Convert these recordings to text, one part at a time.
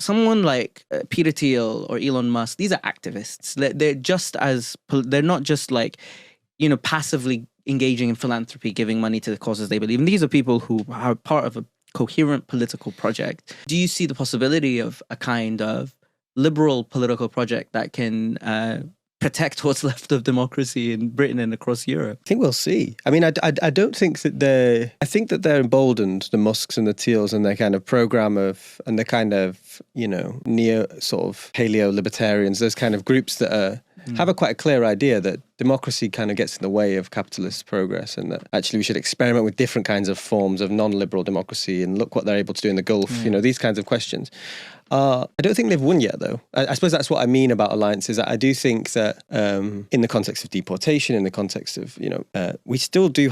someone like Peter Thiel or Elon Musk, these are activists. They're just as, they're not just like, passively engaging in philanthropy, giving money to the causes they believe in. These are people who are part of a coherent political project. Do you see the possibility of a kind of liberal political project that can protect what's left of democracy in Britain and across Europe? I think we'll see. I mean, I don't think that I think that they're emboldened, the Musks and the Thiels, and their kind of program of, and the kind of, neo sort of paleo-libertarians, those kind of groups that have quite a clear idea that democracy kind of gets in the way of capitalist progress, and that actually we should experiment with different kinds of forms of non-liberal democracy, and look what they're able to do in the Gulf, these kinds of questions. I don't think they've won yet, though. I suppose that's what I mean about alliances. I do think that in the context of deportation, in the context of, we still do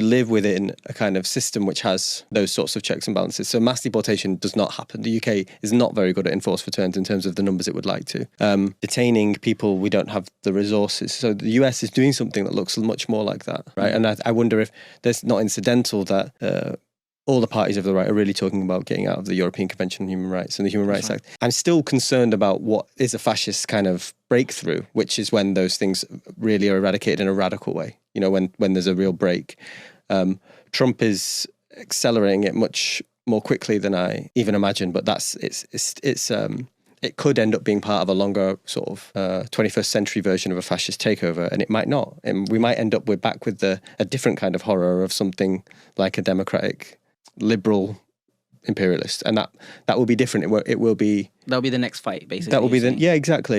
live within a kind of system which has those sorts of checks and balances. So mass deportation does not happen. The UK is not very good at enforced returns in terms of the numbers it would like to. Detaining people, we don't have the resources. So the US is doing something that looks much more like that, right? And I wonder if there's not incidental that all the parties of the right are really talking about getting out of the European Convention on Human Rights and the Human Rights Act. I'm still concerned about what is a fascist kind of breakthrough, which is when those things really are eradicated in a radical way, when there's a real break. Trump is accelerating it much more quickly than I even imagined, but it could end up being part of a longer sort of 21st century version of a fascist takeover, and it might not. And we might end up back with a different kind of horror of something like a democratic liberal imperialist, and that will be different. It will be that'll be the next fight, basically. That will be yeah, exactly.